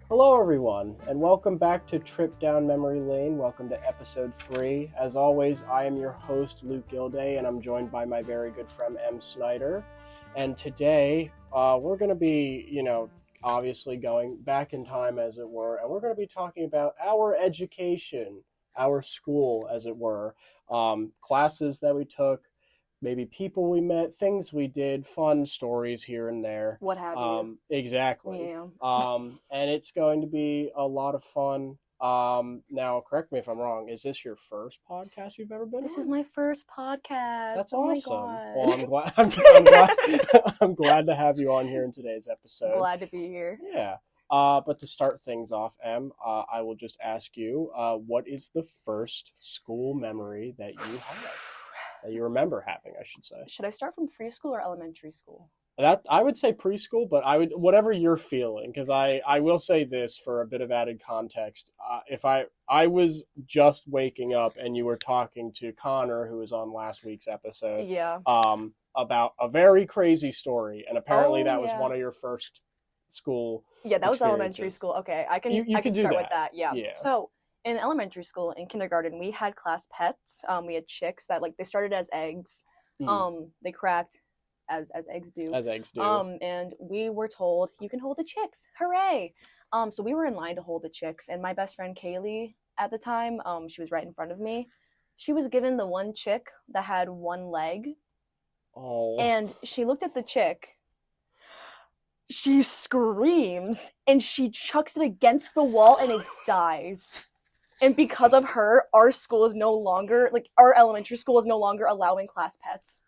Hello, everyone, and welcome back to Trip Down Memory Lane. Welcome to episode 3. As always, I am your host, Luke Guilday, and I'm joined by my very good friend, Em Synder. And today, we're going to be, obviously going back in time, as it were, and we're going to be talking about our education, our school, as it were, classes that we took, maybe people we met, things we did, fun stories here and there. What have you? Exactly. Yeah. And it's going to be a lot of fun. Now, correct me if I'm wrong. Is this your first podcast you've ever been This on? is my first podcast. That's oh awesome. My God. Well, I'm glad. I'm glad. I'm glad to have you on here in today's episode. Glad to be here. Yeah. But to start things off, Em, I will just ask you, what is the first school memory that you have? That you remember having, I should say. Should I start from preschool or elementary school? That I would say preschool, but I would whatever you're feeling, because I will say this for a bit of added context. If I was just waking up and you were talking to Connor, who was on last week's episode, Yeah. About a very crazy story, and apparently that was yeah. one of your first school. Yeah, that was elementary school. Okay, I can You I can do start that. with that. Yeah. Yeah. So in elementary school, in kindergarten, we had class pets. We had chicks that they started as eggs. They cracked as eggs do. As eggs do. And we were told you can hold the chicks. Hooray! So we were in line to hold the chicks, and my best friend Kaylee at the time, she was right in front of me. She was given the one chick that had one leg. Oh. And she looked at the chick. She screams and she chucks it against the wall and it dies. And because of her, our school is no longer, our elementary school is no longer allowing class pets.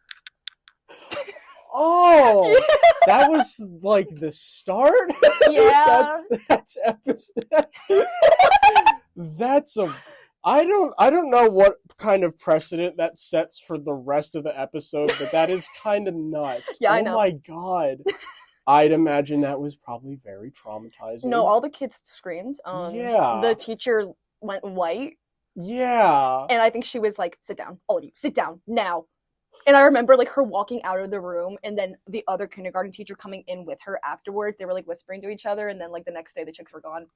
Oh, that was the start? Yeah. That's episode. That's a. I don't know what kind of precedent that sets for the rest of the episode, but that is kind of nuts. Yeah, I know. Oh my God. I'd imagine that was probably very traumatizing. No, all the kids screamed. Yeah. The teacher went white. Yeah. And I think she was like, sit down, all of you, sit down, now. And I remember her walking out of the room and then the other kindergarten teacher coming in with her afterwards. They were whispering to each other, and then the next day the chicks were gone.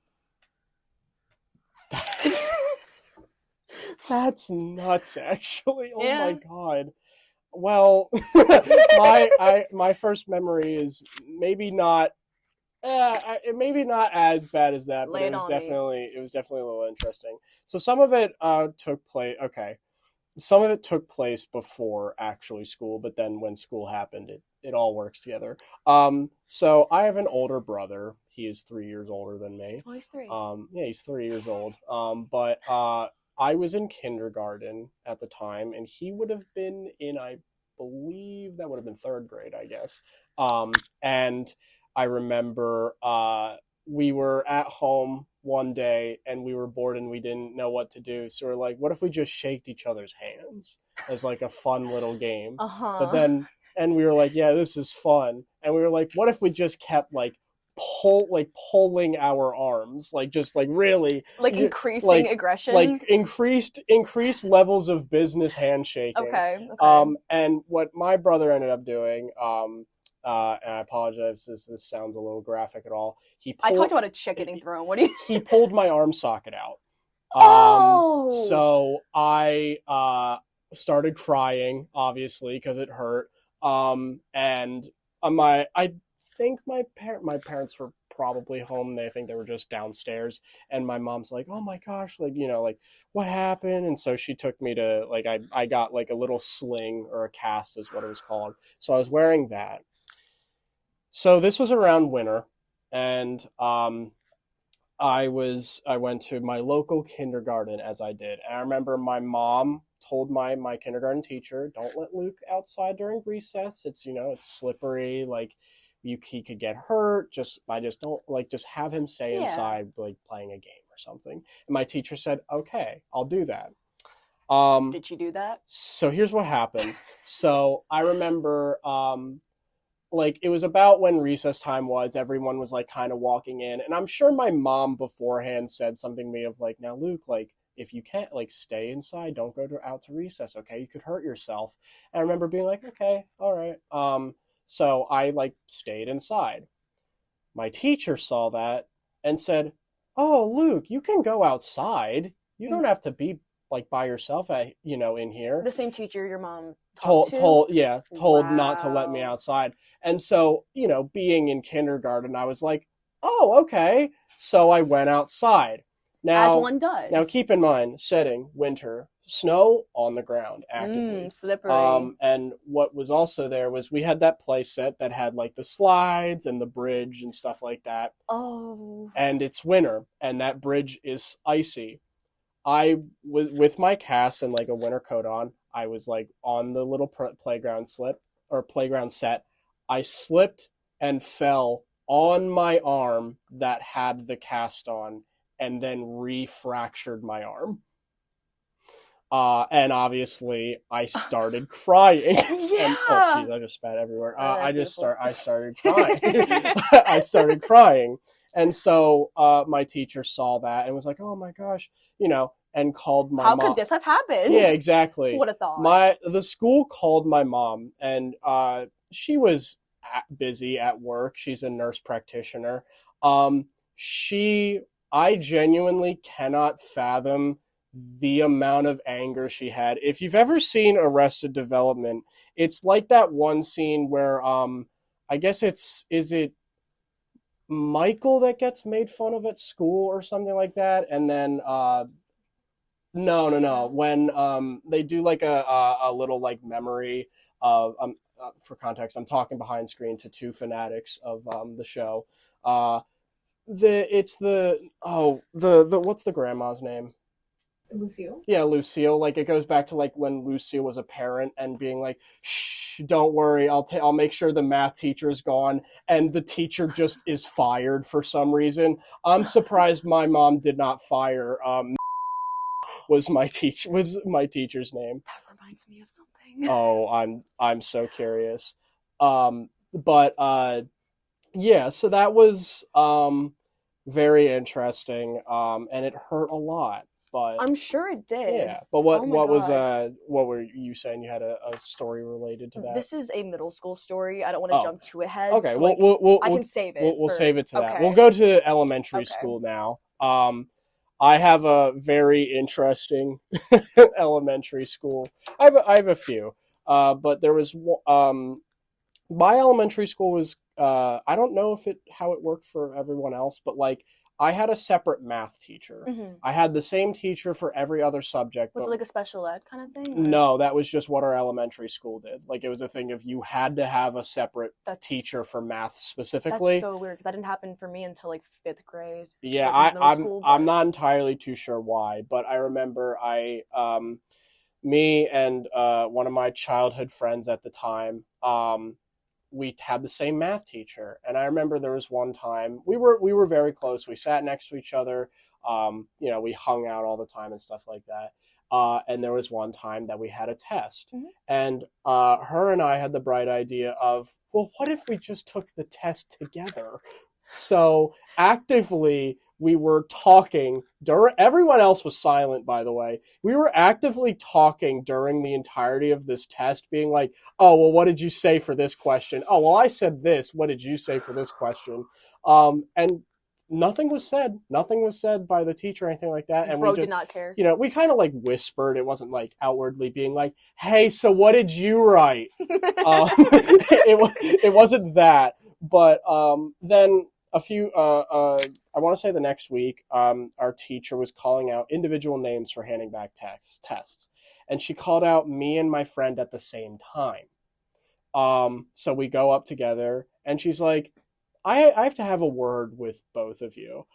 That's nuts, actually. Oh Yeah. my God. Well, my first memory is maybe not as bad as that, but it was definitely a little interesting. So some of it took place. Okay, some of it took place before actually school, but then when school happened, it all works together. So I have an older brother. He is 3 years older than me. Oh, he's 3. Yeah, he's 3 years old. But I was in kindergarten at the time, and he would have been in, I believe that would have been 3rd grade, I guess. And I remember we were at home one day, and we were bored, and we didn't know what to do. So we're like, what if we just shaked each other's hands as a fun little game? But then, and we were like, yeah, this is fun. And we were like, what if we just kept pulling our arms, really increasing aggression, increased levels of business handshaking. Okay. And what my brother ended up doing, and I apologize if this sounds a little graphic at all. I talked about a chick getting thrown. What do you? He pulled my arm socket out. So I started crying, obviously, because it hurt. And I think my parents were probably home. I think they were just downstairs, and my mom's like, oh my gosh, what happened? And so she took me to I got a little sling, or a cast is what it was called. So I was wearing that. So this was around winter, and I went to my local kindergarten, as I did. And I remember my mom told my kindergarten teacher, don't let Luke outside during recess. It's slippery, he could get hurt. I just don't just have him stay inside, playing a game or something. And my teacher said, okay, I'll do that. Did she do that? So here's what happened. So I remember, it was about when recess time was. Everyone was kind of walking in, and I'm sure my mom beforehand said something to me of now, Luke, if you can't stay inside, don't go out to recess. Okay, you could hurt yourself. And I remember being okay, all right. So I stayed inside. My teacher saw that and said, "Oh, Luke, you can go outside. You Mm. don't have to be like by yourself at, in here." The same teacher your mom talked Told to? told yeah, told not to let me Wow. outside. And so, being in kindergarten, I was like, "Oh, okay." So I went outside. As Now, one now does. keep in mind, setting winter, snow on the ground actively. Slippery. And what was also there was we had that play set that had like the slides and the bridge and stuff like that. Oh. And it's winter, and that bridge is icy. I was with my cast and like a winter coat on. I was like on the little playground set. I slipped and fell on my arm that had the cast on, and then refractured my arm. And obviously, I started crying. And oh, Yeah. geez, I just spat everywhere. That's beautiful. I started crying. I started crying, and so my teacher saw that and was like, "Oh my gosh," and called my How could mom. this have happened? Yeah, exactly. What a thought. The school called my mom, and she was busy at work. She's a nurse practitioner. Um, she, I genuinely cannot fathom the amount of anger she had. If you've ever seen Arrested Development, it's like that one scene where I guess is it Michael that gets made fun of at school or something like that, and then no. When they do like a little like memory of for context, I'm talking behind screen to two fanatics of the show. Uh, it's the what's the grandma's name? Lucille. Yeah, Lucille. Like it goes back to like when Lucille was a parent and being like, "Shh, don't worry, I'll make sure the math teacher is gone," and the teacher just is fired for some reason. I'm surprised my mom did not fire. Was my teacher's name. That reminds me of something. Oh, I'm so curious. But yeah, so that was very interesting. And it hurt a lot. But I'm sure it did. yeah, but Oh my what were you saying? You had a story related to that? This is a middle school story. I don't want to jump too ahead. Okay, so, well, I can save it. We'll save it to that. Okay. We'll go to elementary Okay. school now. I have a very interesting elementary school. I have a few, but there was my elementary school was I don't know how it worked for everyone else, but like I had a separate math teacher. Mhm. I had the same teacher for every other subject. Was but it like a special ed kind of thing? Or? No, that was just what our elementary school did. Like it was a thing of you had to have a separate teacher for math specifically. That's so weird because that didn't happen for me until like 5th grade. Yeah, I'm not entirely too sure why, but I remember me and one of my childhood friends at the time, we had the same math teacher, and I remember there was one time we were very close. We sat next to each other. We hung out all the time and stuff like that. And there was one time that we had a test, Mhm. and her and I had the bright idea of, well, what if we just took the test together? So actively, we were talking during. Everyone else was silent, by the way. We were actively talking during the entirety of this test, being like, "Oh, well, what did you say for this question? Oh, well, I said this. What did you say for this question?" And nothing was said. Nothing was said by the teacher or anything like that. And Bro did not care. We kind of like whispered. It wasn't like outwardly being like, "Hey, so what did you write?" It wasn't that. But then a few I want to say the next week, our teacher was calling out individual names for handing back tests, and she called out me and my friend at the same time. So we go up together, and she's like, I have to have a word with both of you.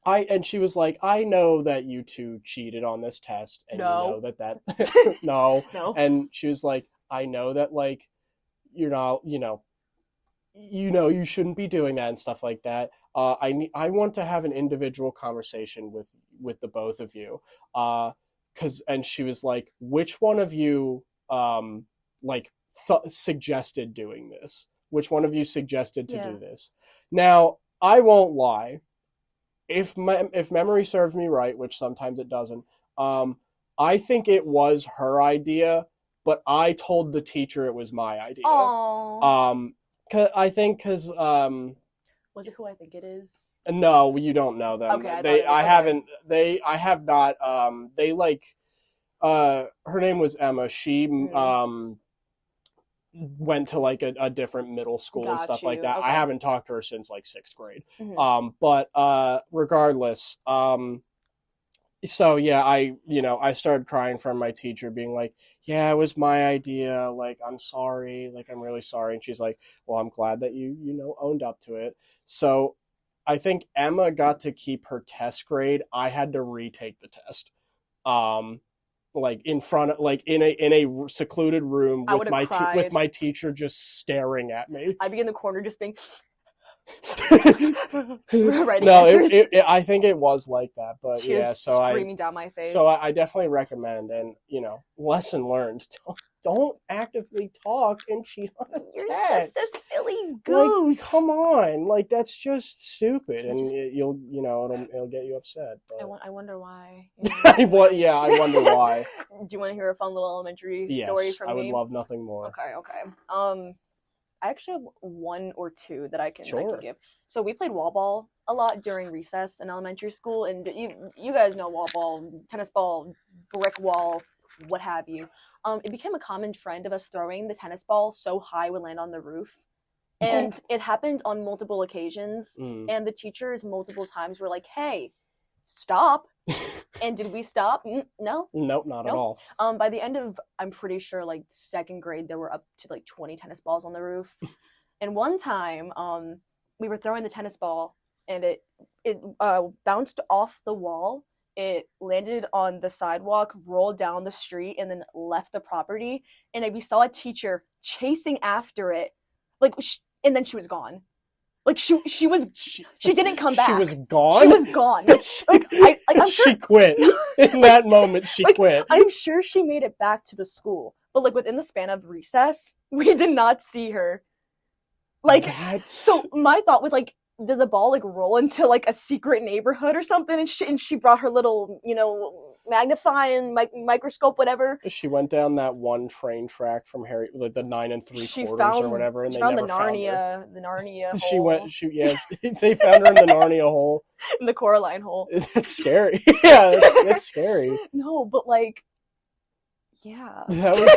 And she was like, I know that you two cheated on this test, and No. you know that no. No. And she was like, I know that like you're not, you shouldn't be doing that and stuff like that. I want to have an individual conversation with the both of you. And she was like, which one of you suggested doing this? Which one of you suggested to do this? Now, I won't lie. If memory serves me right, which sometimes it doesn't, I think it was her idea, but I told the teacher it was my idea. Aww. Because Was it who I think it is? No, you don't know them. Okay, I thought it was, I okay. haven't. I have not. They like. Her name was Emma. She went to like a different middle school and Got stuff like you. that. I Okay. haven't talked to her since like 6th grade. Mhm. But regardless, so yeah, I started crying from my teacher being like, yeah, it was my idea, like I'm sorry, like I'm really sorry. And she's like, well, I'm glad that you owned up to it. So I think Emma got to keep her test grade. I had to retake the test. um like in front of, like in a secluded room I with would have with cried. my teacher just staring at me. I'd be in the corner just being writing No, answers, I think it was like that, but yeah. tears screaming down my face. I definitely recommend, and lesson learned: don't actively talk and cheat on a You're test. just a silly Like, goose. come on, like that's just stupid, and Just- it'll get you upset. But I wonder why. I wonder why. Do you want to hear a fun little elementary story Yes, from I me? would love nothing more. Okay. I actually have one or two that I can Sure. give. So we played wall ball a lot during recess in elementary school, and you guys know wall ball, tennis ball, brick wall, what have you. It became a common trend of us throwing the tennis ball so high it would land on the roof. And it happened on multiple occasions, and the teachers multiple times were like, hey, stop. And did we stop? No. Nope, not at all. By the end of, I'm pretty sure, like 2nd grade, there were up to like 20 tennis balls on the roof. And one time, we were throwing the tennis ball, and it bounced off the wall. It landed on the sidewalk, rolled down the street, and then left the property. And we saw a teacher chasing after it, like, and then she was gone. Like she didn't come back. She was gone. She was gone. I'm sure she quit in that moment. She quit. I'm sure she made it back to the school, but like within the span of recess, we did not see her. Like so, my thought was like, did the ball like roll into like a secret neighborhood or something? And she brought her little magnifying microscope, whatever. She went down that one train track from Harry, like the 9 3/4 or whatever, and they found never found her. The Narnia She hole. They found her in the Narnia hole. In the Coraline hole. That's scary. Yeah, that's scary. No, but like, yeah. That was.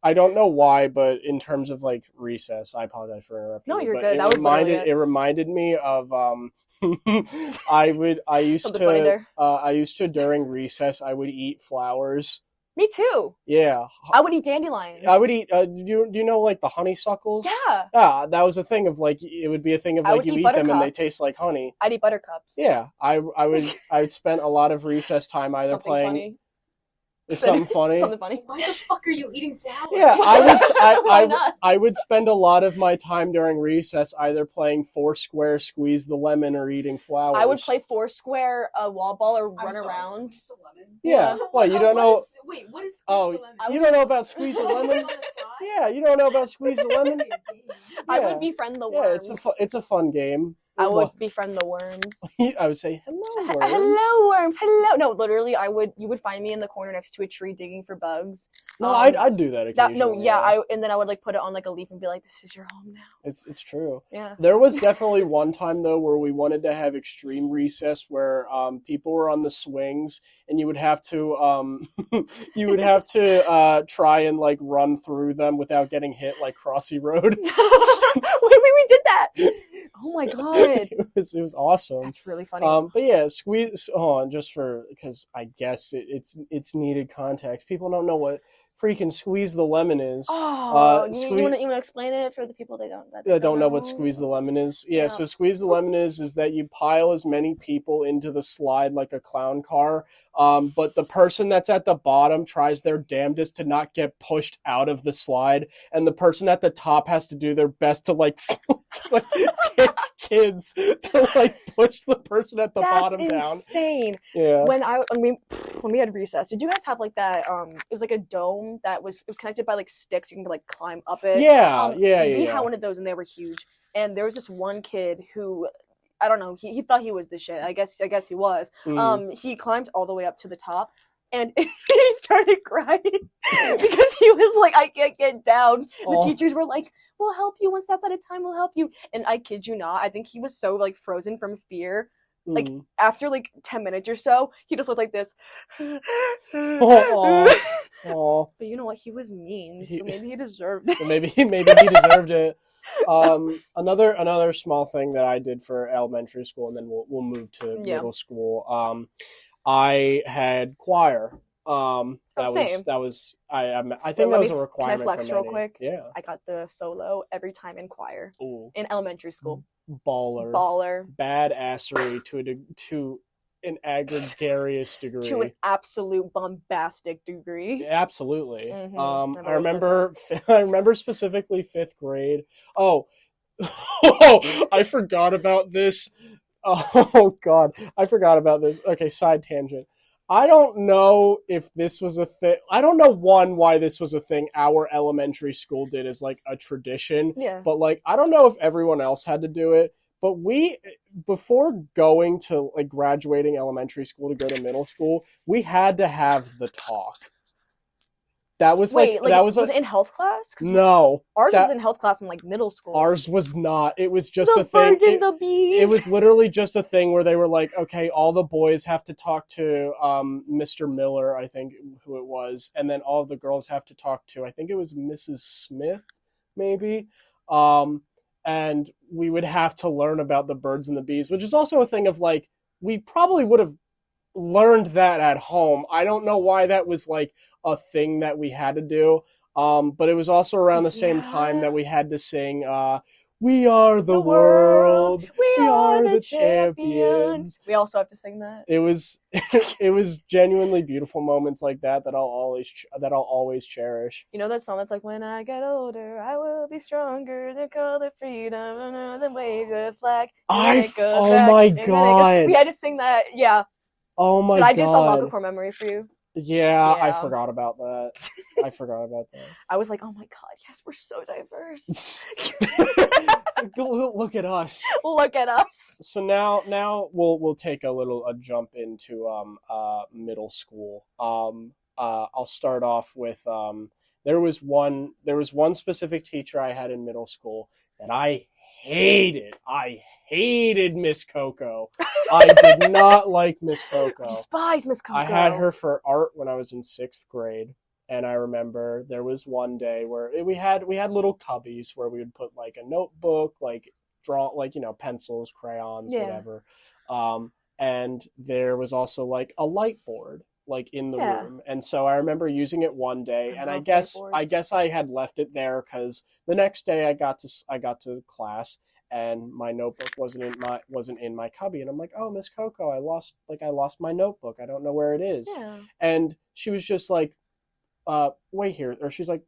I don't know why, but in terms of like recess, I apologize for interrupting. No, you're but good. That was literally it. It reminded me of I used to during recess I would eat flowers. Me too. Yeah. I would eat dandelions. I would eat. Do you know like the honeysuckles? Yeah. Yeah, that was a thing of like it would be a thing of like you eat them and they taste like honey. I'd eat buttercups. Yeah, I would spend a lot of recess time either Something playing. Funny. Is something funny? Something funny. Why the fuck are you eating flowers? Yeah, Why not? I would spend a lot of my time during recess either playing Foursquare, Squeeze the Lemon, or eating flowers. I would play Foursquare, wall ball, or run around. Squeeze the Lemon? Yeah. Well, you don't know. What is Squeeze Oh, the Lemon? you don't know about Squeeze the Lemon? Yeah, you don't know about Squeeze the Lemon? I would befriend the worms. Yeah, it's a fun game. I would befriend the worms. I would say, hello, worms. Hello, worms. Hello. No, literally, you would find me in the corner next to a tree digging for bugs. No, I'd do that occasionally. And then I would like put it on like a leaf and be like, this is your home now. It's true. Yeah. There was definitely one time though where we wanted to have extreme recess where people were on the swings and you would have to try and like run through them without getting hit like Crossy Road. Wait, we did that. Oh my god. It was awesome. That's really funny. But yeah, Squeeze. Hold on, just because I guess it's needed context. People don't know what freaking Squeeze the Lemon is. Oh, you want to explain it for the people that don't know what Squeeze the Lemon is? Yeah, so Squeeze the Lemon is that you pile as many people into the slide like a clown car, but the person that's at the bottom tries their damnedest to not get pushed out of the slide, and the person at the top has to do their best to like get kids to like push the person at the bottom down. That's insane. Yeah. When we had recess, did you guys have like that? It was like a dome that was connected by like sticks. You can like climb up it. Yeah, We had one of those and they were huge. And there was this one kid who, I don't know, he thought he was the shit. I guess he was. He climbed all the way up to the top, and he started crying because he was like, I can't get down. The teachers were like, we'll help you one step at a time, we'll help you. And I kid you not, I think he was so like frozen from fear. Like after like 10 minutes or so, he just looked like this. Oh. But you know what? He was mean, so maybe he deserved it. So maybe he deserved it. Another small thing that I did for elementary school, and then we'll move to middle school. I had choir. I think that was a requirement. Can I flex real quick? Yeah. I got the solo every time in choir. Ooh. In elementary school. Baller. Badassery to an gregarious degree. To an absolute bombastic degree. Absolutely. I remember specifically 5th grade. Oh, I forgot about this. Oh God, I forgot about this. Okay, side tangent. I don't know if this was a thing. I don't know why this was a thing our elementary school did as like a tradition. Yeah. But like, I don't know if everyone else had to do it. But before going to like graduating elementary school to go to middle school, we had to have the talk. That was was it in health class? No. Ours was in health class in like middle school. Ours was not. It was just a thing. The bees. It was literally just a thing where they were like, okay, all the boys have to talk to Mr. Miller, I think who it was, and then all of the girls have to talk to, I think it was Mrs. Smith, maybe. And we would have to learn about the birds and the bees, which is also a thing of like, we probably would have learned that at home. I don't know why that was like a thing that we had to do. But it was also around the same time that we had to sing, we are the world. We are the champions. We also have to sing that. It was genuinely beautiful moments like that I'll always cherish. You know that song that's like, when I get older, I will be stronger than call it freedom, then wave the flag. Oh my God. We had to sing that. Yeah. Oh my God. Did I do some vocal core memory for you? Yeah, I forgot about that. I was like, oh my God, yes, we're so diverse. Look at us. Look at us. So now we'll take a jump into middle school. I'll start off with there was one specific teacher I had in middle school that I hated. I hated Miss Coco. I did not like Miss Coco. I despise Miss Coco. I had her for art when I was in 6th grade. And I remember there was one day where we had little cubbies where we would put like a notebook, like draw, like, you know, pencils, crayons, whatever. And there was also like a light board like in the room. And so I remember using it one day, and I guess I had left it there because the next day I got to class and my notebook wasn't in my cubby, and I'm like, oh, Miss Coco, I lost my notebook. I don't know where it is. Yeah. And she was just like, wait here, or she's like,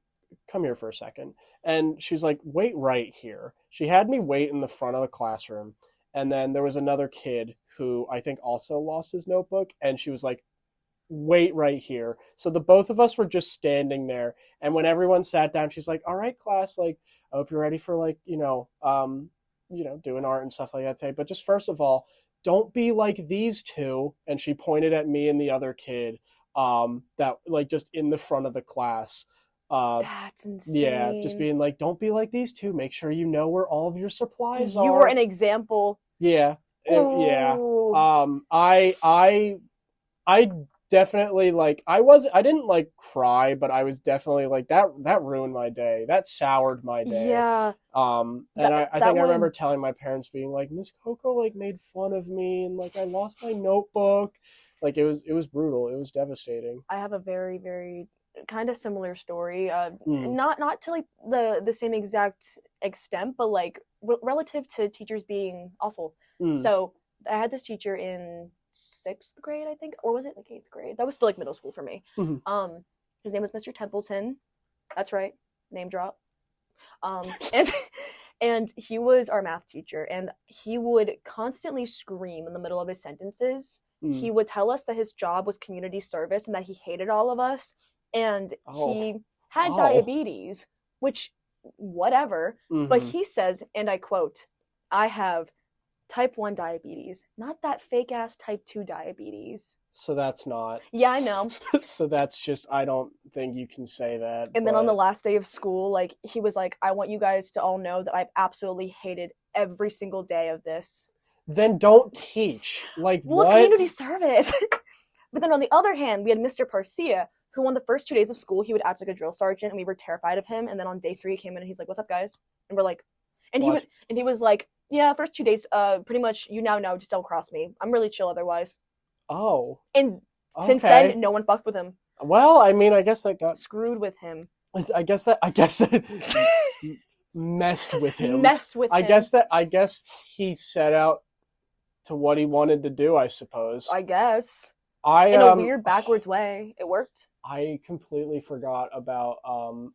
come here for a second. And she's like, wait right here. She had me wait in the front of the classroom. And then there was another kid who I think also lost his notebook. And she was like, wait right here. So the both of us were just standing there. And when everyone sat down, she's like, all right, class, like, I hope you're ready for like, doing art and stuff like that today. But just first of all, don't be like these two. And she pointed at me and the other kid, that like just in the front of the class. That's insane. Yeah, just being like, don't be like these two. Make sure you know where all of your supplies are. You were an example. Yeah. Yeah. I definitely like, I didn't like cry, but I was definitely like that ruined my day. That soured my day. Yeah. And I think I remember telling my parents, being like, Miss Coco like made fun of me and like I lost my notebook. Like it was brutal. It was devastating. I have a very, very kind of similar story. Not to like the same exact extent, but like relative to teachers being awful. So I had this teacher in 6th grade, I think, or was it like 8th grade? That was still like middle school for me. Mm-hmm. His name was Mr. Templeton. That's right, name drop. And he was our math teacher, and he would constantly scream in the middle of his sentences. He would tell us that his job was community service and that he hated all of us, and he had diabetes, which whatever. But he says, and I quote, I have type 1 diabetes, not that fake ass type 2 diabetes. So that's not. Yeah, I know. So that's just, I don't think you can say that. And then on the last day of school, like, he was like, I want you guys to all know that I've absolutely hated every single day of this. Then don't teach. Like, well, what? It's community service. But then on the other hand, we had Mr. Parcia, who on the first 2 days of school, he would act like a drill sergeant, and we were terrified of him. And then on day 3, he came in and he's like, what's up, guys? And we're like, and he was like, yeah, first 2 days, pretty much, you now know, just don't cross me. I'm really chill otherwise. Oh. And since then, no one fucked with him. Well, I mean, I guess that got screwed with him. I guess that messed with him. I guess he set out to what he wanted to do, I suppose. I guess. In a weird backwards way. It worked. I completely forgot about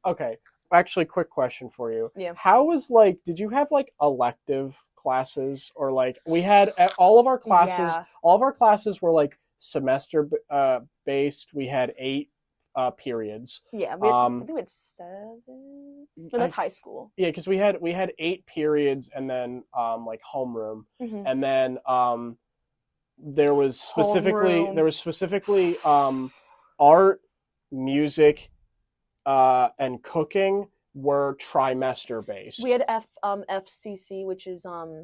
okay. Actually, quick question for you. Yeah. How was, like, did you have, like, elective classes? Or, like, we had all of our classes were, like, semester based. We had 8 periods. Yeah, I think we had 7. No, that's high school. Yeah, because we had 8 periods, and then like homeroom, and then there was specifically art, music, and cooking were trimester based. We had FCC, which is what's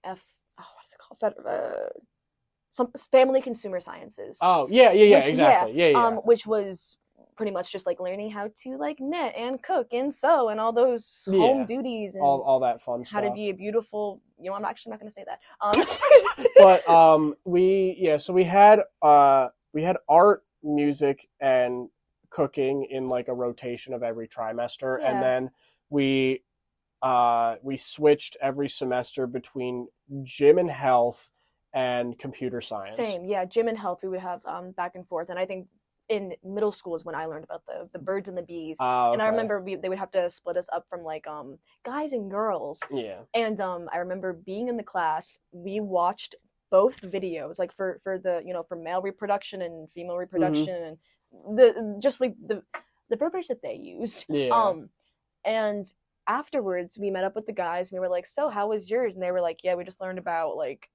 it called? Some family consumer sciences. Oh, yeah, exactly. Yeah. Which was pretty much just like learning how to like knit and cook and sew and all those home duties and all that fun stuff. How to be a beautiful, I'm actually not going to say that. But so we had art, music, and cooking in like a rotation of every trimester, and then we switched every semester between gym and health and computer science. Same, yeah. Gym and health we would have back and forth, and I think in middle school is when I learned about the birds and the bees. Okay. And I remember they would have to split us up from like guys and girls. Yeah. And I remember being in the class, we watched both videos, like for the for male reproduction and female reproduction and the verbiage that they used. Yeah. And afterwards we met up with the guys and we were like, so how was yours? And they were like, yeah, we just learned about like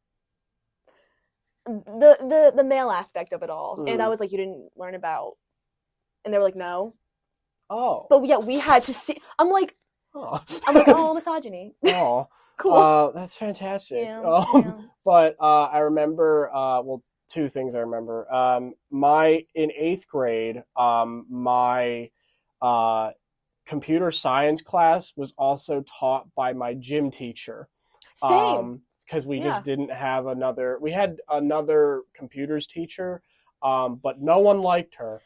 the male aspect of it all. And I was like, you didn't learn about, and they were like, no. Oh. But yeah, we had to see. I'm like, misogyny. Oh, cool. That's fantastic. Yeah. But I remember, 2 things I remember. In 8th grade, my computer science class was also taught by my gym teacher. Same. Because we just didn't have we had another computers teacher, but no one liked her.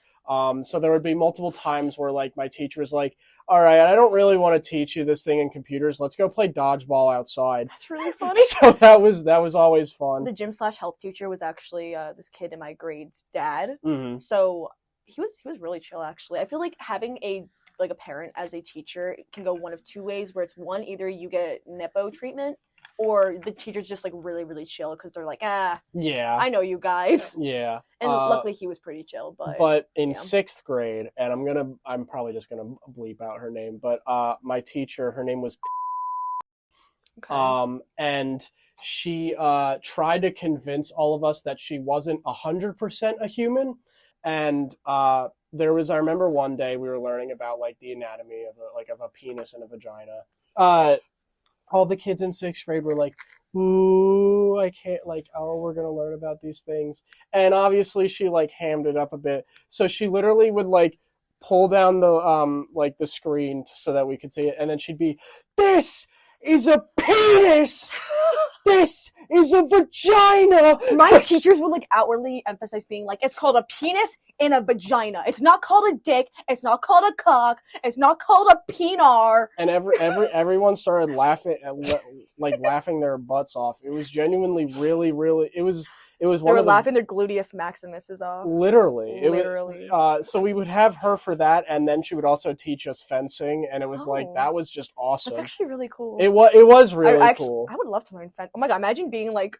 So there would be multiple times where like my teacher was like, all right, I don't really want to teach you this thing in computers. Let's go play dodgeball outside. That's really funny. So that was always fun. The gym/health teacher was actually this kid in my grade's dad. Mm-hmm. So he was really chill, actually. I feel like having a parent as a teacher can go one of 2 ways, where it's one, either you get Nepo treatment, or the teacher's just like really, really chill because they're like, yeah, I know you guys. Yeah. And luckily he was pretty chill, but in 6th grade, and I'm probably just gonna bleep out her name, but my teacher, her name was okay. And she tried to convince all of us that she wasn't 100% a human. And I remember one day we were learning about like the anatomy of a penis and a vagina. All the kids in 6th grade were like, ooh, I can't, like, oh, we're going to learn about these things. And obviously she like hammed it up a bit. So she literally would like pull down the screen so that we could see it. And then she'd be, this is a penis! This is a vagina! My teachers would like outwardly emphasize being like, it's called a penis and a vagina. It's not called a dick. It's not called a cock. It's not called a penar. And everyone started laughing, laughing their butts off. It was genuinely really, really. It was one. They were laughing their gluteus maximus is off. Literally. So we would have her for that, and then she would also teach us fencing, and it was like that was just awesome. That's actually really cool. It was really cool. I would love to learn fence. Oh my god! Imagine being like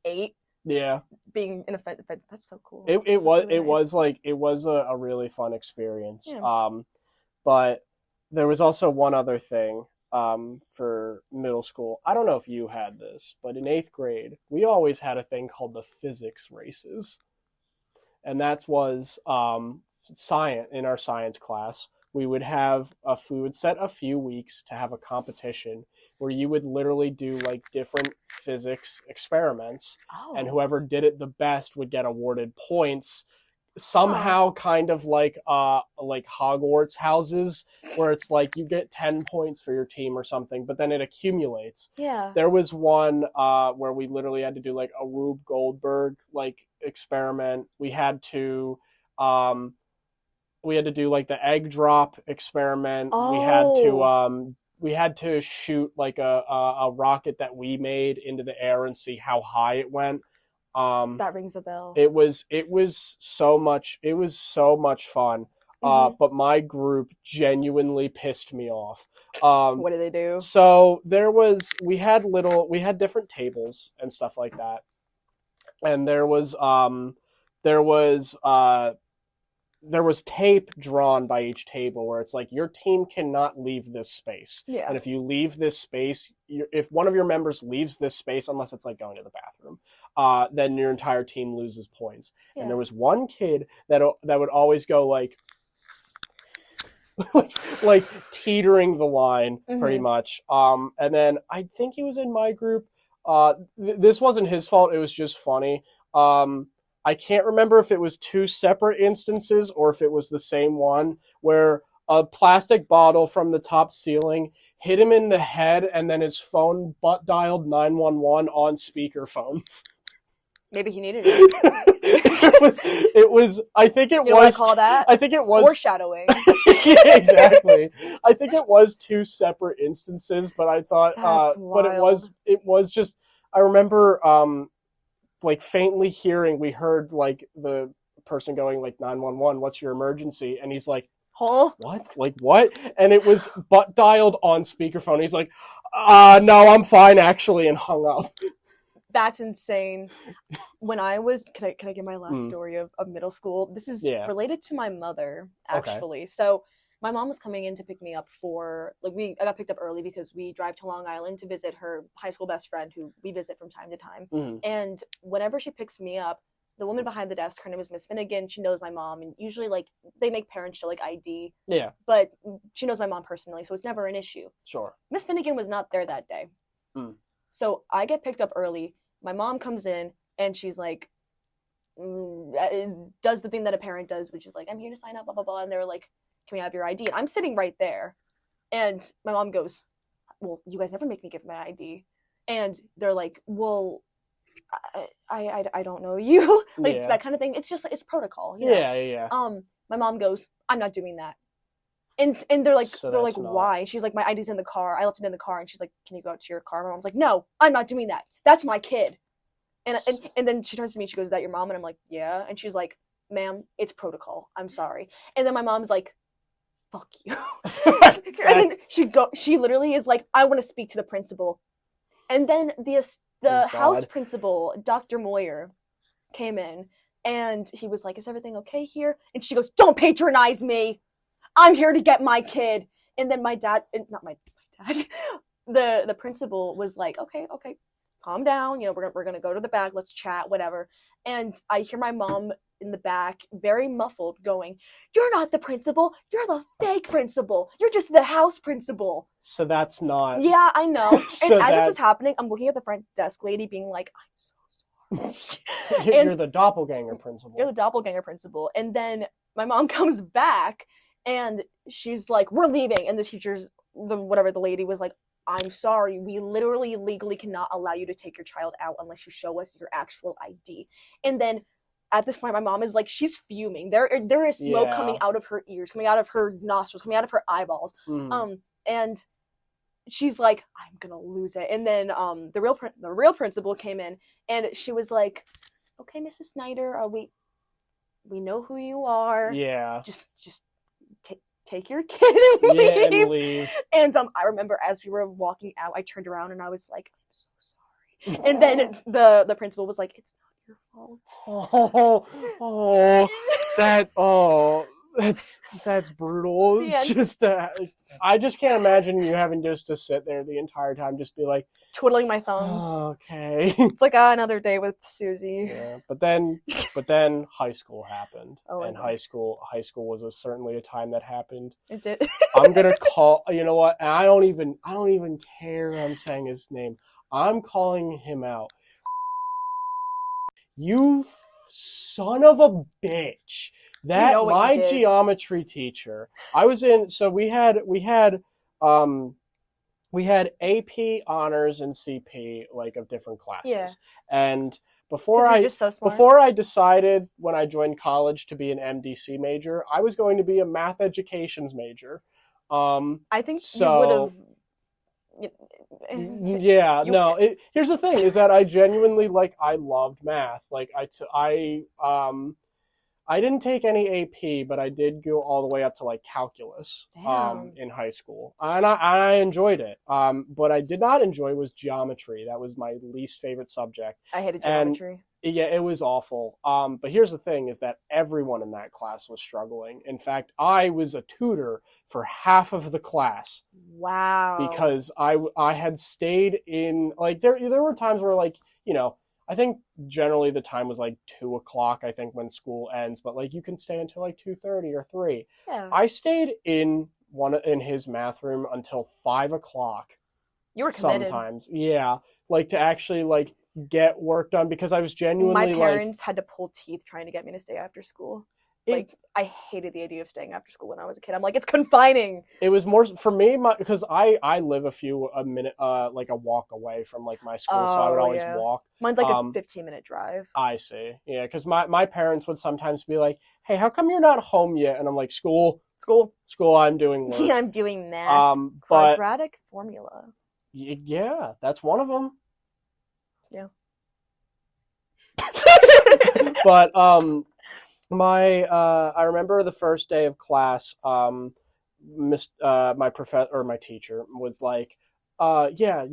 8. Yeah. Being in a fence. That's so cool. It was a really fun experience. Yeah. But there was also one other thing. for middle school. I don't know if you had this, but in 8th grade, we always had a thing called the physics races. And that was science. In our science class, we would set a few weeks to have a competition where you would literally do like different physics experiments, and whoever did it the best would get awarded points. Somehow kind of like Hogwarts houses, where it's like you get 10 points for your team or something, but then it accumulates. Yeah. There was one where we literally had to do like a Rube Goldberg like experiment. We had to do like the egg drop experiment. We had to shoot like a rocket that we made into the air and see how high it went. That rings a bell. It was so much fun. But my group genuinely pissed me off. What did they do? So we had different tables and stuff like that. And there was tape drawn by each table where it's like your team cannot leave this space. Yeah. And if you leave this space, if one of your members leaves this space, unless it's like going to the bathroom, then your entire team loses points. Yeah. And there was one kid that would always go like like teetering the line pretty much. And then I think he was in my group. This wasn't his fault. It was just funny. I can't remember if it was two separate instances or if it was the same one, where a plastic bottle from the top ceiling hit him in the head, and then his phone butt dialed 911 on speakerphone. Maybe he needed it. It was. I think it you know was. What I call that? I think it was foreshadowing. Yeah, exactly. I think it was two separate instances, but I thought, but it was just. I remember, like faintly hearing. We heard like the person going like 911. What's your emergency? And he's like, huh? What? Like what? And it was butt dialed on speakerphone. He's like, no, I'm fine actually, and hung up. That's insane. When I was, can I give my last story of middle school? This is related to my mother, actually. Okay. So my mom was coming in to pick me up for, I got picked up early because we drive to Long Island to visit her high school best friend who we visit from time to time. And whenever she picks me up, the woman behind the desk, her name is Miss Finnegan. She knows my mom, and usually they make parents show ID. Yeah. But she knows my mom personally, so it's never an issue. Sure. Miss Finnegan was not there that day. So I get picked up early. My mom comes in and she's like, does the thing that a parent does, which is like, I'm here to sign up, blah, blah, blah. And they're like, can we have your ID? And I'm sitting right there. And my mom goes, well, you guys never make me give my ID. And they're like, well, I don't know you. That kind of thing. It's just, it's protocol. You know? Yeah. My mom goes, I'm not doing that. And they're like, why? She's like, my ID's in the car. I left it in the car. And she's like, can you go out to your car? My mom's like, no, I'm not doing that. That's my kid. And then she turns to me. She goes, is that your mom? And I'm like, yeah. And she's like, ma'am, it's protocol. I'm sorry. And then my mom's like, fuck you. And then she literally is like, I want to speak to the principal. And then the house principal, Dr. Moyer, came in. And he was like, is everything okay here? And she goes, don't patronize me. I'm here to get my kid. And then my dad, not my dad, the principal was like, okay, calm down. You know, we're going to go to the back. Let's chat, whatever. And I hear my mom in the back, very muffled, going, you're not the principal. You're the fake principal. You're just the house principal. So that's not. Yeah, I know. And as this is happening, I'm looking at the front desk lady being like, I'm so sorry. You're the doppelganger principal. You're the doppelganger principal. And then my mom comes back. And she's like, we're leaving. And the lady was like, I'm sorry. We literally legally cannot allow you to take your child out unless you show us your actual ID. And then at this point, my mom is like, she's fuming. There is smoke coming out of her ears, coming out of her nostrils, coming out of her eyeballs. And she's like, I'm going to lose it. And then the real principal came in and she was like, okay, Mrs. Snyder, we know who you are. Yeah. Just take your kid and leave. Yeah, and leave. And I remember as we were walking out, I turned around and I was like, I'm so sorry. And then the principal was like, it's not your fault. That's brutal. Yeah. I just can't imagine you having just to sit there the entire time, just be like, Twiddling my thumbs. oh, okay. It's like another day with Susie. Yeah, but then high school happened, Oh my and God. high school was certainly a time that happened. It did. I'm gonna call. You know what? And I don't even care. I'm saying his name. I'm calling him out. You son of a bitch. That know what you my did. geometry teacher. I was in. So we had AP honors and CP, like, of different classes. Yeah. And 'Cause you're just so smart. before I decided when I joined college to be an MDC major, I was going to be a math educations major. I think so you would have. yeah, no. Here's the thing: is that I genuinely I loved math. Like I didn't take any AP, but I did go all the way up to calculus Damn. in high school, and I enjoyed it. What I did not enjoy was geometry. That was my least favorite subject. I hated geometry. Yeah, it was awful. But here's the thing: is that everyone in that class was struggling. In fact, I was a tutor for half of the class. Wow. Because I had stayed in there were times where I think generally the time was 2:00, I think, when school ends, but you can stay until 2:30 or 3. Yeah. I stayed in his math room until 5:00. You were committed. Sometimes. Yeah. To actually get work done, because I was genuinely My parents had to pull teeth trying to get me to stay after school. I hated the idea of staying after school when I was a kid. I'm like, it's confining. It was more for me because I live a minute a walk away from my school, so I would always walk. Mine's a 15-minute drive. I see. Yeah, because my parents would sometimes be like, "Hey, how come you're not home yet?" And I'm like, "School. I'm doing work." Yeah, I'm doing math. But quadratic formula. Yeah, that's one of them. Yeah. But I remember the first day of class, my teacher was like, yeah,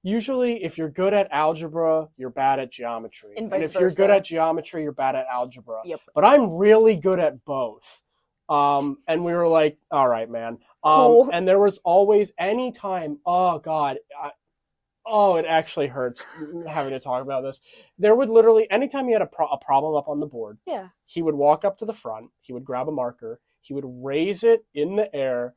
usually if you're good at algebra, you're bad at geometry. And if versa. you're good at geometry, you're bad at algebra. Yep. But I'm really good at both. And we were like, all right, man. Cool. And there was always any time, oh God, it actually hurts having to talk about this. There would literally, anytime he had a problem up on the board, yeah, he would walk up to the front, he would grab a marker, he would raise it in the air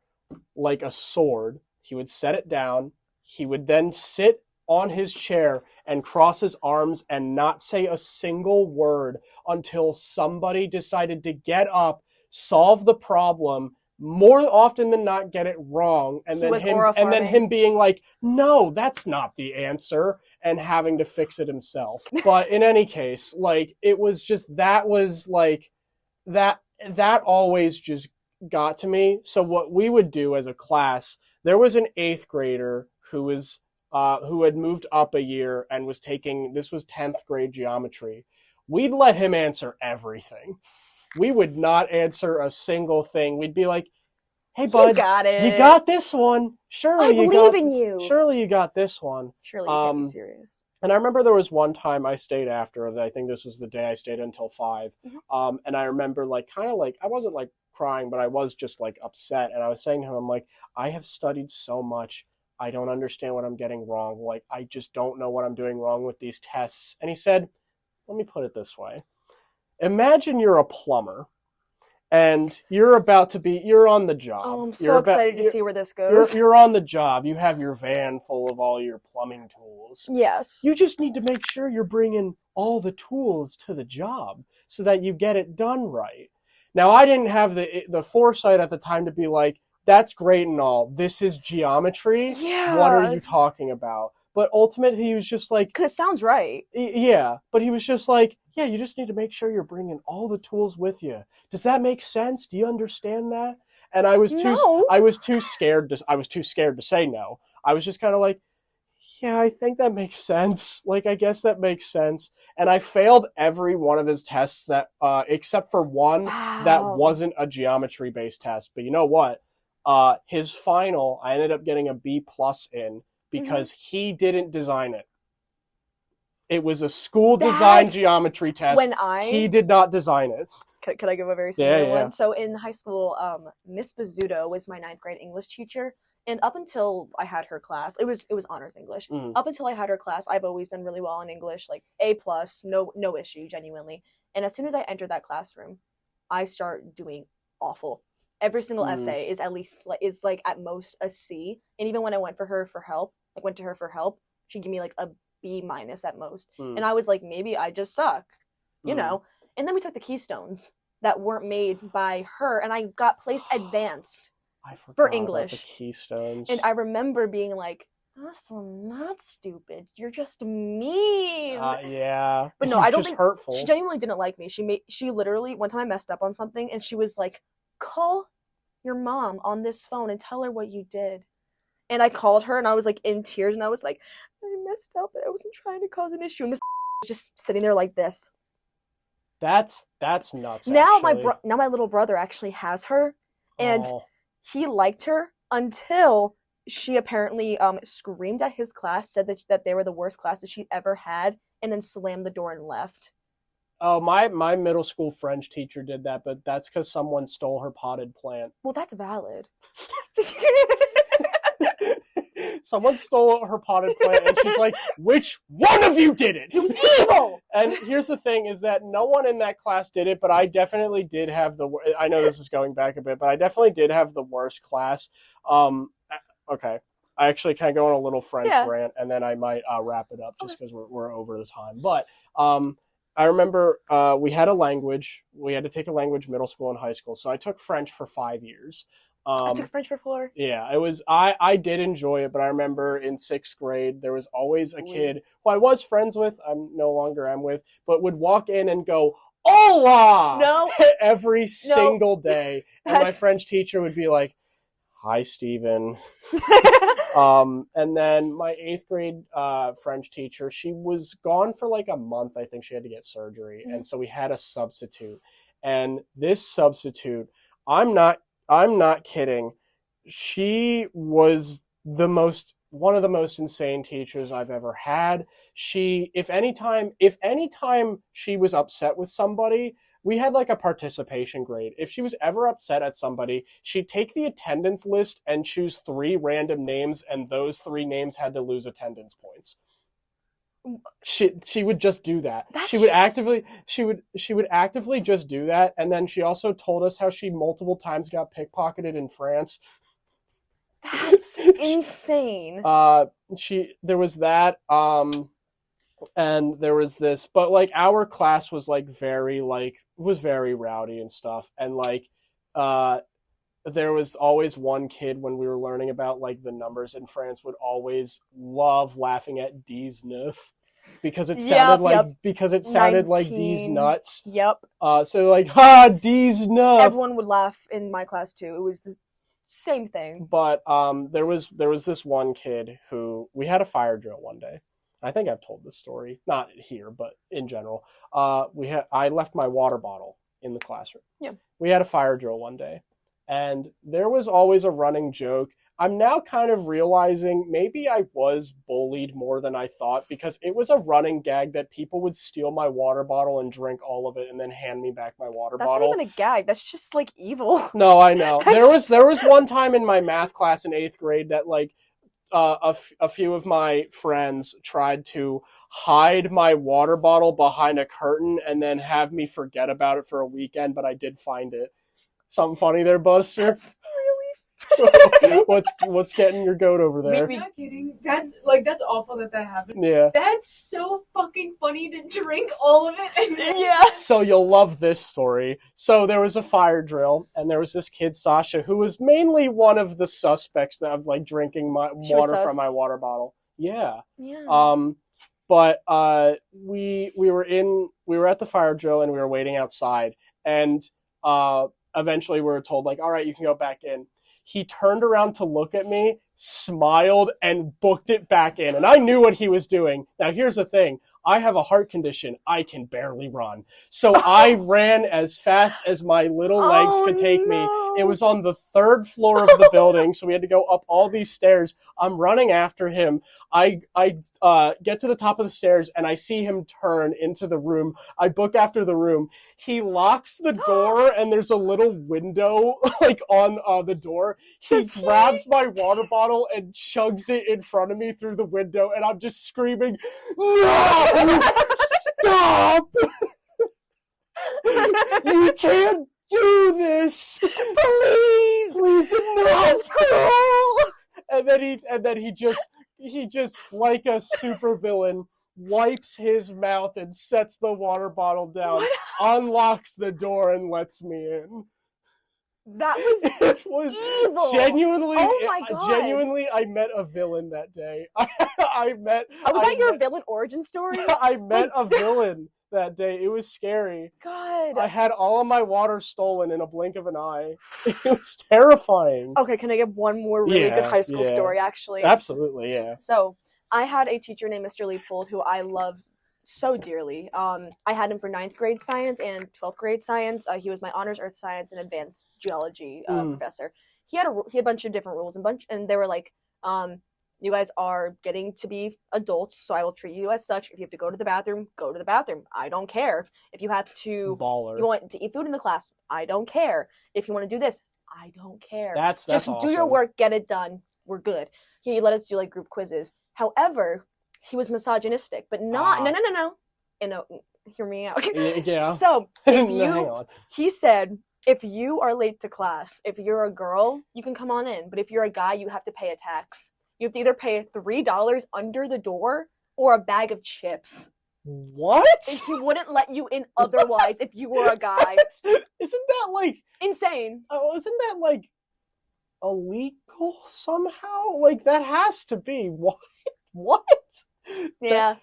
like a sword, he would set it down, he would then sit on his chair and cross his arms and not say a single word until somebody decided to get up, solve the problem, more often than not get it wrong, and then him being like, no, that's not the answer, and having to fix it himself. But in any case, it was just, that always just got to me. So what we would do as a class, there was an 8th grader who had moved up a year and was taking, this was 10th grade geometry. We'd let him answer everything. We would not answer a single thing. We'd be like, hey, bud, you got this one. Surely you got this one. Surely you can't be serious. And I remember there was one time I stayed after. I think this is the day I stayed until 5. Mm-hmm. And I remember I wasn't crying, but I was just upset. And I was saying to him, I'm like, I have studied so much. I don't understand what I'm getting wrong. I just don't know what I'm doing wrong with these tests. And he said, let me put it this way. Imagine you're a plumber and you're on the job. Oh, I'm so excited to see where this goes. You're on the job. You have your van full of all your plumbing tools. Yes. You just need to make sure you're bringing all the tools to the job so that you get it done right. Now, I didn't have the foresight at the time to be like, that's great and all. This is geometry. Yeah. What are you talking about? But ultimately, he was just like... Because it sounds right. Yeah, but he was just like, yeah, you just need to make sure you're bringing all the tools with you. Does that make sense? Do you understand that? And I was too scared to say no. I was just kind of like, yeah, I think that makes sense. I guess that makes sense. And I failed every one of his tests that, except for one that wasn't a geometry-based test. But you know what? His final, I ended up getting a B+ in because he didn't design it. It was a school design That- geometry test. When I He did not design it. could I give a very similar Yeah. one? So in high school, Miss Bizzuto was my ninth grade English teacher, and up until I had her class, it was honors English. Mm. Up until I had her class, I've always done really well in English, like A plus, no issue, genuinely. And as soon as I entered that classroom, I start doing awful. Every single essay is at least like at most a C, and even when I went to her for help, she'd give me like a B minus at most. And I was like, maybe I just suck, you know. And then we took the Keystones that weren't made by her, and I got placed advanced I forgot for about English. the Keystones. And I remember being like, "Oh, so not stupid. You're just mean." Yeah. But no, I don't just think hurtful. she genuinely didn't like me. She literally one time I messed up on something, and she was like, "Call your mom on this phone and tell her what you did." And I called her, and I was like in tears, and I was like, "I messed up, and I wasn't trying to cause an issue." And this was just sitting there like this. That's nuts. Now actually. my little brother actually has her, and Oh. he liked her until she apparently screamed at his class, said that they were the worst classes she'd ever had, and then slammed the door and left. Oh, my middle school French teacher did that, but that's because someone stole her potted plant. Well, that's valid. Someone stole her potted plant, and she's like, "Which one of you did it? You evil!" And here's the thing: is that no one in that class did it, but I definitely did have the. I know this is going back a bit, but I definitely did have the worst class. Okay, I actually can go on a little French rant, and then I might wrap it up just because we're over the time. But I remember we had a language. We had to take a language middle school and high school, so I took French for 5 years. I took French for 4. Yeah, it was. I did enjoy it, but I remember in 6th grade there was always a kid who I was friends with. I'm no longer am with, but would walk in and go "Hola!" No. every single day, and my French teacher would be like, "Hi, Steven." And then my 8th grade French teacher, she was gone for like a month. I think she had to get surgery, and so we had a substitute. And this substitute, I'm not kidding. She was one of the most insane teachers I've ever had. If anytime she was upset with somebody, we had like a participation grade. If she was ever upset at somebody, she'd take the attendance list and choose 3 random names, and those 3 names had to lose attendance points. She would just do that. She would actively just do that, and then she also told us how she multiple times got pickpocketed in France. That's insane. There was that, and there was this, but like our class was like very rowdy and stuff, and like there was always one kid when we were learning about like the numbers in France would always love laughing at 19 because it sounded like these nuts. Yep. So like 19. Everyone would laugh in my class too. It was the same thing. But there was this one kid who we had a fire drill one day. I think I've told this story, not here, but in general. I left my water bottle in the classroom. Yeah. We had a fire drill one day, and there was always a running joke. I'm now kind of realizing maybe I was bullied more than I thought, because it was a running gag that people would steal my water bottle and drink all of it and then hand me back my water bottle. That's not even a gag. That's just like evil. No, I know. There was one time in my math class in 8th grade that like a few of my friends tried to hide my water bottle behind a curtain and then have me forget about it for a weekend, but I did find it. Something funny there, Buster? That's What's getting your goat over there? I'm not kidding. That's awful that happened. Yeah. That's so fucking funny to drink all of it. And then... Yeah. So you'll love this story. So there was a fire drill, and there was this kid, Sasha, who was mainly one of the suspects of like drinking my water from my water bottle. Yeah. Yeah. But we were at the fire drill and we were waiting outside, and eventually we were told like, all right, you can go back in. He turned around to look at me, smiled, and booked it back in. And I knew what he was doing. Now, here's the thing. I have a heart condition. I can barely run. So I ran as fast as my little legs could take me. no. It was on the 3rd floor of the building, so we had to go up all these stairs. I'm running after him. I get to the top of the stairs, and I see him turn into the room. I book after the room. He locks the door, and there's a little window like on the door. He grabs my water bottle and chugs it in front of me through the window, and I'm just screaming, "No! Stop! You can't do this! Please, no!" That's cruel. And then he just like a supervillain wipes his mouth and sets the water bottle down, unlocks the door, and lets me in. That was It was evil. genuinely. Oh my God. Genuinely, I met a villain that day. I met. Was that your villain origin story? I met a villain that day. It was scary. God. I had all of my water stolen in a blink of an eye. It was terrifying. Okay, can I give one more really good high school story, actually? Absolutely, yeah. So, I had a teacher named Mr. Leopold who I love so dearly. I had him for 9th grade science and 12th grade science. He was my honors earth science and advanced geology professor. He had a bunch of different rules and they were like, you guys are getting to be adults, so I will treat you as such. If you have to go to the bathroom, go to the bathroom. I don't care. If you have to, you want to eat food in the class, I don't care. If you want to do this, I don't care. That's just awesome. Do your work, get it done. We're good. He let us do like group quizzes. However, he was misogynistic, but not no. Hear me out. Yeah. So if you, hang on. He said, if you are late to class, if you're a girl, you can come on in. But if you're a guy, you have to pay a tax. You have to either pay $3 under the door or a bag of chips. What? And he wouldn't let you in otherwise if you were a guy. Isn't that like insane? Oh, isn't that like illegal somehow? Like that has to be. What? Yeah.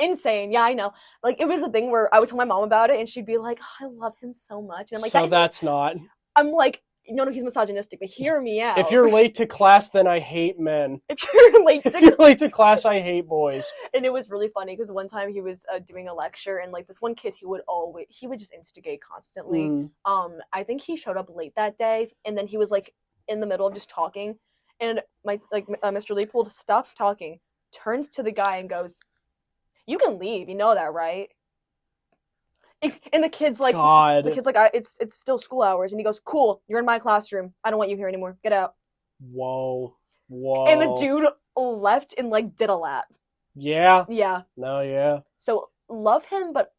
Insane. Yeah, I know. Like it was a thing where I would tell my mom about it and she'd be like, oh, I love him so much. And I'm like, so that's not. I'm like, no, he's misogynistic, but hear me out. If you're late to class, then I hate men. If you're late to class, I hate boys. And it was really funny because one time he was doing a lecture and like this one kid, he would just instigate constantly. I think he showed up late that day and then he was like in the middle of just talking and Mr. Leopold stops talking, turns to the guy and goes, "You can leave, you know that, right?" And the kid's like, God. It's still school hours. And he goes, "Cool, you're in my classroom. I don't want you here anymore. Get out." Whoa. And the dude left and like did a lap. Yeah. Yeah. No, yeah. So love him, but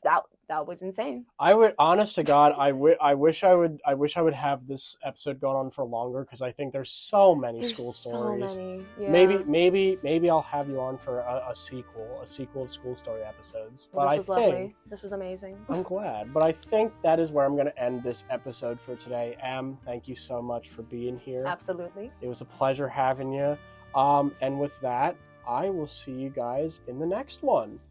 that was insane. I would, honest to God, I wish I would have this episode going on for longer because I think there's so many school stories. So many. Yeah. Maybe I'll have you on for a sequel of school story episodes. Well, but lovely. This was amazing. I'm glad. But I think that is where I'm going to end this episode for today. Em, thank you so much for being here. Absolutely. It was a pleasure having you. And with that, I will see you guys in the next one.